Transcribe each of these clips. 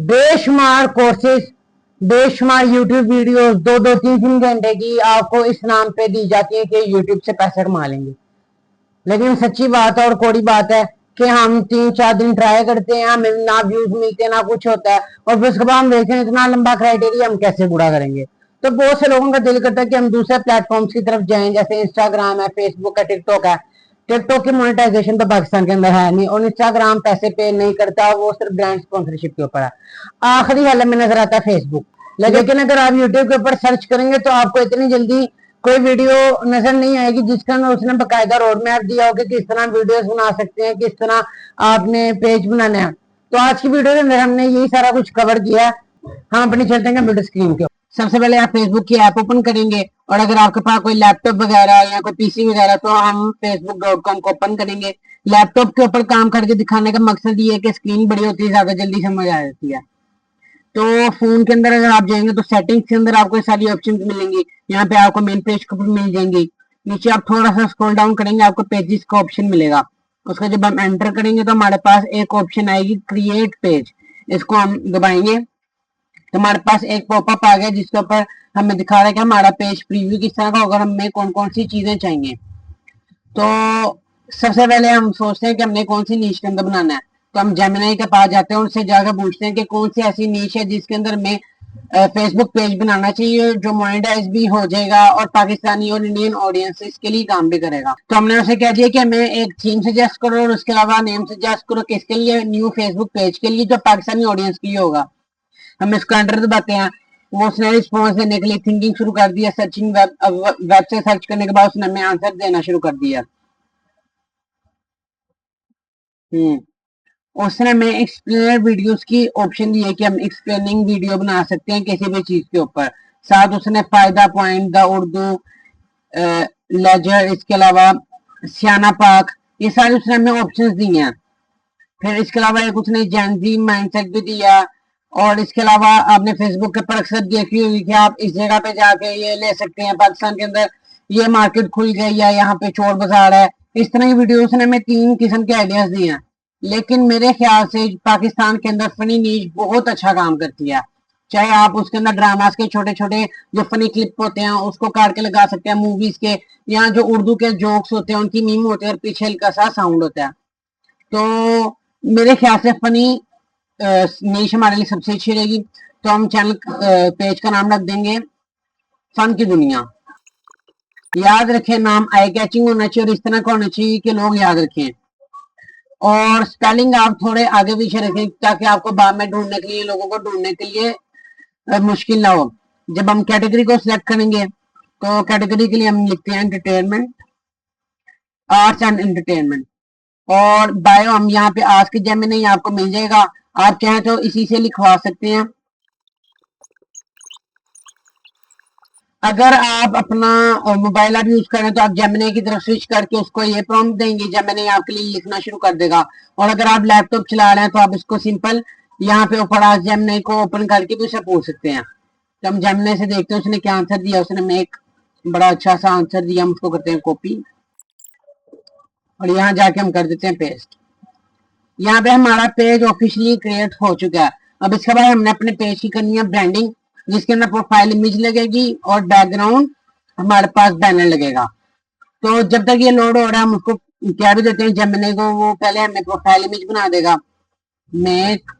बेशुमार कोर्सेज, बेशुमार YouTube videos 2-2 3-3 घंटे की आपको इस नाम पे दी जाती है कि यूट्यूब से पैसे कमा लेंगे। लेकिन सच्ची बात है और कोड़ी बात है कि हम 3-4 दिन ट्राई करते हैं, हमें ना व्यूज मिलते ना कुछ होता है, और फिर उसके बाद हम देखते हैं इतना लंबा क्राइटेरिया हम कैसे पूरा करेंगे। तो बहुत से लोगों का दिल करता है कि हम दूसरे प्लेटफॉर्म्स की तरफ जाएं, जैसे इंस्टाग्राम है, फेसबुक है, टिकटॉक है। टिकटॉक की मोनेटाइजेशन तो पाकिस्तान के अंदर है नहीं, और इंस्टाग्राम पैसे पे नहीं करता, वो सिर्फ ब्रांड स्पॉन्सरशिप के ऊपर है। आखिरी हाल में नजर आता है फेसबुक। लेकिन अगर आप यूट्यूब के ऊपर सर्च करेंगे तो आपको इतनी जल्दी कोई वीडियो नजर नहीं आएगी जिसके अंदर उसने बकायदा रोड मैप दिया हो कि किस तरह वीडियोस बना सकते हैं, किस तरह आपने पेज बनाने हैं। तो आज की वीडियो के अंदर हमने यही सारा कुछ कवर किया। हम अपनी चलते हैं कंप्यूटर स्क्रीन के। सबसे पहले आप फेसबुक की ऐप ओपन करेंगे, और अगर आपके पास कोई लैपटॉप वगैरह या कोई पीसी वगैरह तो हम facebook.com को ओपन करेंगे। लैपटॉप के ऊपर काम करके दिखाने का मकसद ये है कि स्क्रीन बड़ी होती है, ज्यादा जल्दी समझ आ जाती है। तो फोन के अंदर अगर आप जाएंगे तो सेटिंग्स के अंदर आपको सारी ऑप्शंस मिलेंगी। यहाँ पे आपको मेन पेज को मिल जाएंगी। नीचे आप थोड़ा सा स्क्रॉल डाउन करेंगे, आपको पेजेस का ऑप्शन मिलेगा। उसका जब हम एंटर करेंगे तो हमारे पास एक ऑप्शन आएगी क्रिएट पेज। इसको हम दबाएंगे तो हमारे पास एक पॉपअप आ गया जिसके ऊपर हमें दिखा रहा है कि हमारा पेज प्रीव्यू किस तरह का होगा, हमें कौन कौन सी चीजें चाहिए। तो सबसे पहले हम सोचते हैं कि हमने कौन सी नीश के अंदर बनाना है, तो हम जेमिनी के पास जाते हैं, उनसे जाकर पूछते हैं कि कौन सी ऐसी नीश है जिसके अंदर में फेसबुक पेज बनाना चाहिए जो मोनेटाइज भी हो जाएगा और पाकिस्तानी और इंडियन ऑडियंस के लिए काम भी करेगा। तो हमने उसे कह दिया कि हमें एक थीम सजेस्ट करो और उसके अलावा नेम सजेस्ट करो किसके लिए, न्यू फेसबुक पेज के लिए जो पाकिस्तानी ऑडियंस के लिए होगा। हम इसको एंटर दबाते हैं। वो उसने रिस्पॉन्स देने के लिए थिंकिंग शुरू कर दिया। सर्चिंग वेब से सर्च करने के बाद उसने हमें आंसर देना शुरू कर दिया। उसने हमें एक्सप्लेनर वीडियोस की ऑप्शन दी है कि हम एक्सप्लेनिंग वीडियो बना सकते हैं किसी भी चीज के ऊपर। साथ उसने फायदा पॉइंट, द उर्दू लेजर, इसके अलावा सियाना पाक, ये सारे उसने हमें ऑप्शंस दिए हैं। फिर इसके अलावा एक उसने जैनजी माइंडसेट भी दिया, और इसके अलावा आपने फेसबुक के पर अक्सर देखी होगी कि आप इस जगह पे जाके ये ले सकते हैं, पाकिस्तान के अंदर ये मार्केट खुल गई है, यहाँ पे चोर बाजार है। इस तरह की वीडियोस ने हमें 3 किस्म के आइडियाज दिए हैं। लेकिन मेरे ख्याल से पाकिस्तान के अंदर फनी नीश बहुत अच्छा काम करती है। चाहे आप उसके अंदर ड्रामास के छोटे छोटे जो फनी क्लिप होते हैं उसको काट के लगा सकते हैं, मूवीज के या जो उर्दू के जोक्स होते हैं उनकी मीम होते हैं और पीछे हल्का सा साउंड होता है। तो मेरे ख्याल से फनी नीश हमारे लिए सबसे अच्छी रहेगी। तो हम चैनल पेज का नाम रख देंगे फन की दुनिया। याद रखें, नाम आई कैचिंग होना चाहिए और इस तरह का होना चाहिए कि लोग याद रखें, और स्पेलिंग आप थोड़े आगे पीछे रखें ताकि आपको बाद में ढूंढने के लिए, लोगों को ढूंढने के लिए मुश्किल ना हो। जब हम कैटेगरी को सिलेक्ट करेंगे तो कैटेगरी के लिए हम लिखते हैं एंटरटेनमेंट, आर्ट्स एंड एंटरटेनमेंट, और बायो हम यहाँ पे आज के जेमिनी आपको मिल जाएगा। आप चाहें तो इसी से लिखवा सकते हैं। अगर आप अपना मोबाइल ऐप यूज करें तो आप जेमिनी की तरफ स्विच करके उसको ये प्रॉम्प्ट देंगे, जेमिनी आपके लिए लिखना शुरू कर देगा। और अगर आप लैपटॉप चला रहे हैं तो आप इसको सिंपल यहाँ पे ऊपर आज जेमिनी को ओपन करके भी उसे पूछ सकते हैं। तो हम जेमिनी से देखते हैं उसने क्या आंसर दिया। उसने हमें एक बड़ा अच्छा सा आंसर दिया, हम उसको करते हैं कॉपी और यहाँ जाके हम कर देते हैं पेस्ट। यहाँ पे हमारा पेज ऑफिशियली क्रिएट हो चुका है। अब इसके बाद हमने अपने पेज की करनी है ब्रांडिंग, जिसके अंदर प्रोफाइल इमेज लगेगी और बैकग्राउंड हमारे पास बैनर लगेगा। तो जब तक ये लोड हो रहा है हम उसको क्या भी देते हैं जेमिनी को, वो पहले हमें प्रोफाइल इमेज बना देगा। मेक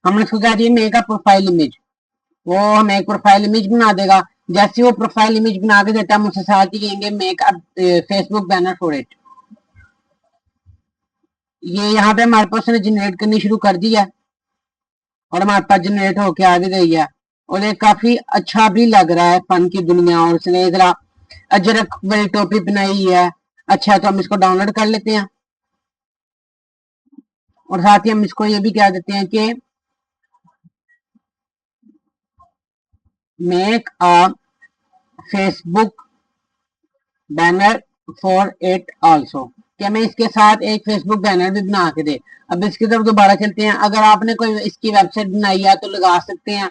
हमने उसको कह दिया मेक अ प्रोफाइल इमेज, वो हमें एक प्रोफाइल इमेज बना देगा। जैसे वो प्रोफाइल इमेज बना के देता है हम उससे साथ ही कहेंगे make a Facebook banner for it. ये यहाँ पे हमारे पास ने जनरेट करनी शुरू कर दी है और हमारे पास जनरेट होके आ भी गई है, और ये काफी अच्छा भी लग रहा है, फन की दुनिया। और उसने जरा अजरक वाली टोपी बनाई है। अच्छा, तो हम इसको डाउनलोड कर लेते हैं और साथ ही हम इसको ये भी कह देते हैं कि make a Facebook banner for it also, कि हमें इसके साथ एक फेसबुक बैनर भी बना के दे। अब इसकी तरफ दोबारा चलते हैं। अगर आपने कोई इसकी वेबसाइट बनाई है तो लगा सकते हैं।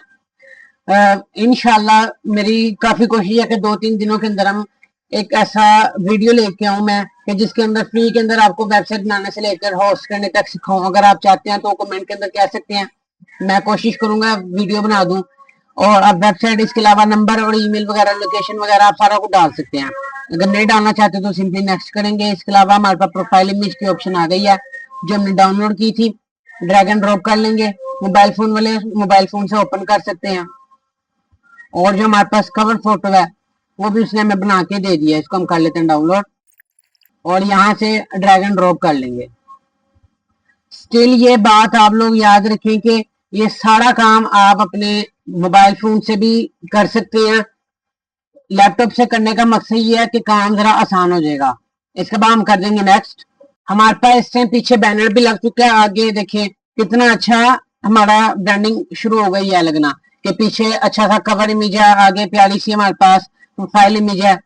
इंशाल्लाह मेरी काफी कोशिश है कि 2-3 दिनों के अंदर हम एक ऐसा वीडियो लेके आऊं मैं कि जिसके अंदर फ्री के अंदर आपको वेबसाइट बनाने से लेकर होस्ट करने तक सिखाऊं। अगर आप चाहते हैं तो कमेंट के अंदर कह सकते हैं, मैं कोशिश करूंगा वीडियो बना दूं। और आप वेबसाइट, इसके अलावा नंबर और ईमेल वगैरह, लोकेशन वगैरह आप सारा कुछ डाल सकते हैं। अगर नहीं डालना चाहते तो सिंपली नेक्स्ट करेंगे। इसके अलावा हमारे पास प्रोफाइल इमेज की ऑप्शन आ गई है जो हमने डाउनलोड की थी, ड्रैग एंड ड्रॉप कर लेंगे। मोबाइल फोन वाले मोबाइल फोन से ओपन कर सकते हैं। और जो हमारे पास कवर फोटो है वो भी उसने हमें बना के दे दिया, इसको हम कर लेते हैं डाउनलोड और यहाँ से ड्रैग एंड ड्रॉप कर लेंगे। स्टिल ये बात आप लोग याद रखें कि ये सारा काम आप अपने मोबाइल फोन से भी कर सकते हैं। लैपटॉप से करने का मकसद ये है कि काम जरा आसान हो जाएगा। इसके बाद हम कर देंगे नेक्स्ट। हमारे पास इस टाइम पीछे बैनर भी लग चुका है। आगे देखिए कितना अच्छा हमारा ब्रांडिंग शुरू हो गई है लगना, कि पीछे अच्छा सा कवर इमेज है, आगे प्यारी सी हमारे पास प्रोफाइल इमेज है।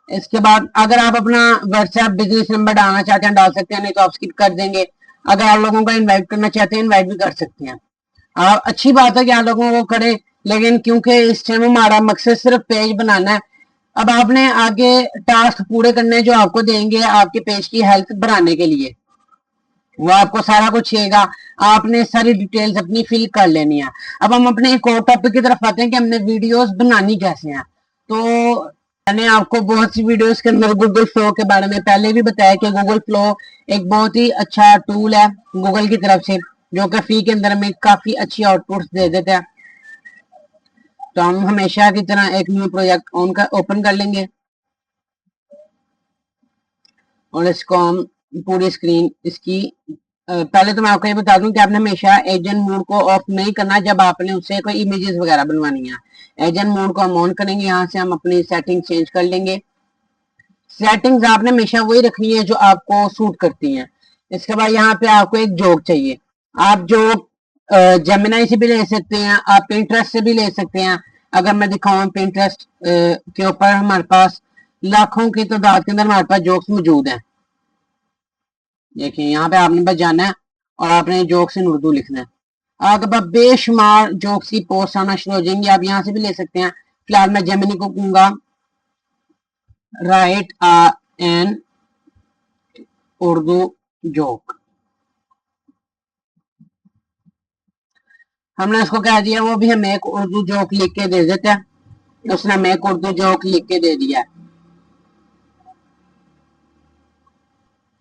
इसके बाद अगर आप अपना व्हाट्सएप बिजनेस नंबर डालना चाहते हैं डाल सकते हैं, नहीं तो आप स्किप कर देंगे। अगर आप लोगों को इनवाइट करना चाहते हैं इनवाइट भी कर सकते हैं। अच्छी बात है कि आप लोगों को करें, लेकिन क्योंकि इस टाइम हमारा मकसद सिर्फ पेज बनाना है, अब आपने आगे टास्क पूरे करने जो आपको देंगे आपके पेज की हेल्थ बढ़ाने के लिए, वो आपको सारा कुछ चाहिएगा। आपने सारी डिटेल्स अपनी फिल कर लेनी है। अब हम अपने एक और टॉपिक की तरफ आते हैं कि हमने वीडियोस बनानी कैसे हैं। तो मैंने आपको बहुत सी वीडियोस के अंदर गूगल फ्लो के बारे में पहले भी बताया कि गूगल फ्लो एक बहुत ही अच्छा टूल है गूगल की तरफ से, जो कि फ्री के अंदर हमें काफी अच्छी आउटपुट्स दे देता है। तो हम हमेशा की तरह एक न्यू प्रोजेक्ट ओपन कर लेंगे और इसको हम पूरी स्क्रीन इसकी पहले तो मैं आपको ये बता दूं कि आपने हमेशा एजेंट मोड को ऑफ नहीं करना जब आपने उससे कोई इमेजेस वगैरह बनवानी है। एजेंट मोड को हम ऑन करेंगे, यहाँ से हम अपनी सेटिंग चेंज कर लेंगे। सेटिंग्स आपने हमेशा वही रखनी है जो आपको सूट करती हैं। इसके बाद यहाँ पे आपको एक जोक चाहिए। आप जोक जेमिनाई से भी ले सकते हैं, आप पिंटरेस्ट से भी ले सकते हैं। अगर मैं दिखाऊं पिंटरेस्ट के ऊपर हमारे पास लाखों की तादाद के अंदर हमारे पास जोक्स मौजूद हैं। देखिए यहाँ पे आपने बस जाना है और आपने जोक्स इन उर्दू लिखना है। आपके पास बेशुमार जोक्स की पोस्ट आना शुरू हो जाएंगी, आप यहाँ से भी ले सकते हैं। फिलहाल मैं जेमिनी को कहूंगा राइट एन उर्दू जोक। हमने उसको कह दिया, वो भी हमें एक उर्दू जोक लिख के दे देता है। उसने हमें एक उर्दू जोक लिख के दे दिया है।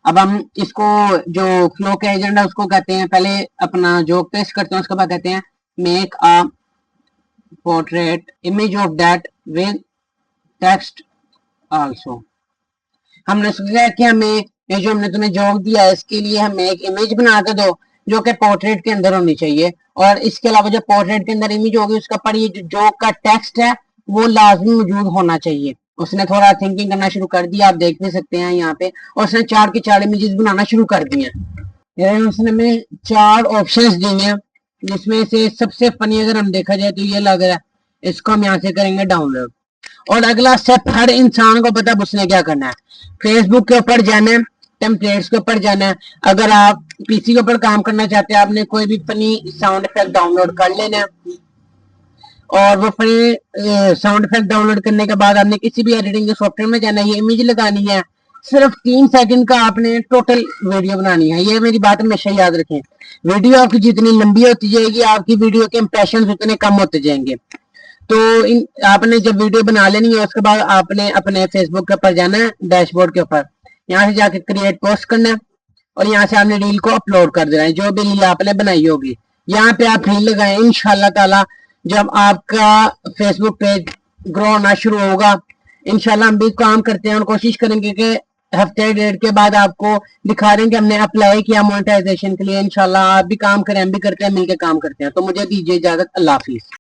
अब हम इसको जो फ्लो के एजेंट है उसको कहते हैं, पहले अपना जोक पेस्ट करते हैं, उसके बाद कहते हैं make a portrait image of that with text also. हमने सोचा कि हमें ये जो हमने तुम्हें जोक दिया है इसके लिए हमें एक इमेज बना के दो जो कि पोर्ट्रेट के अंदर होनी चाहिए, और इसके अलावा जो पोर्ट्रेट के अंदर इमेज होगी उसका पर ये जो जोक का टेक्स्ट है वो लाजमी मौजूद होना चाहिए। उसने थोड़ा थिंकिंग करना शुरू कर दिया, आप देख भी सकते हैं यहाँ पे, और उसने 4 के 4 इमेजेस बनाना शुरू कर दिए हैं। उसने हमें 4 ऑप्शंस दिए हैं, जिसमें से सबसे फनी अगर हम देखा जाए तो ये लग रहा है। इसको हम यहाँ से करेंगे डाउनलोड। और अगला स्टेप हर इंसान को पता है उसने क्या करना है। फेसबुक के ऊपर जाना है, टेम्पलेट्स के ऊपर जाना है। अगर आप पीसी के ऊपर काम करना चाहते हैं आपने कोई भी फनी साउंड इफेक्ट डाउनलोड कर लेना है, और वो फनी साउंड इफेक्ट डाउनलोड करने के बाद आपने किसी भी एडिटिंग के सॉफ्टवेयर में जाना है, ये इमेज लगानी है। सिर्फ 3 सेकंड का आपने टोटल वीडियो बनानी है। ये मेरी बात हमेशा याद रखें, वीडियो आपकी जितनी लंबी होती जाएगी आपकी वीडियो के इंप्रेशन उतने कम होते जाएंगे। तो आपने जब वीडियो बना लेनी है उसके बाद आपने अपने फेसबुक के ऊपर जाना है, डैशबोर्ड के ऊपर, यहाँ से जाके क्रिएट पोस्ट करना है और यहाँ से आपने रील को अपलोड कर देना है, जो भी रील आपने बनाई होगी। यहाँ पे आप रील लगाएं, इंशाल्लाह ताला जब आपका फेसबुक पेज ग्रो होना शुरू होगा, इंशाल्लाह हम भी काम करते हैं और कोशिश करेंगे कि हफ्ते 1.5 के बाद आपको दिखा रहे हैं कि हमने अप्लाई किया मोनेटाइजेशन के लिए। इंशाल्लाह आप भी काम करें, हम भी करते हैं, मिलकर काम करते हैं। तो मुझे दीजिए इजाजत, अल्लाह हाफिज।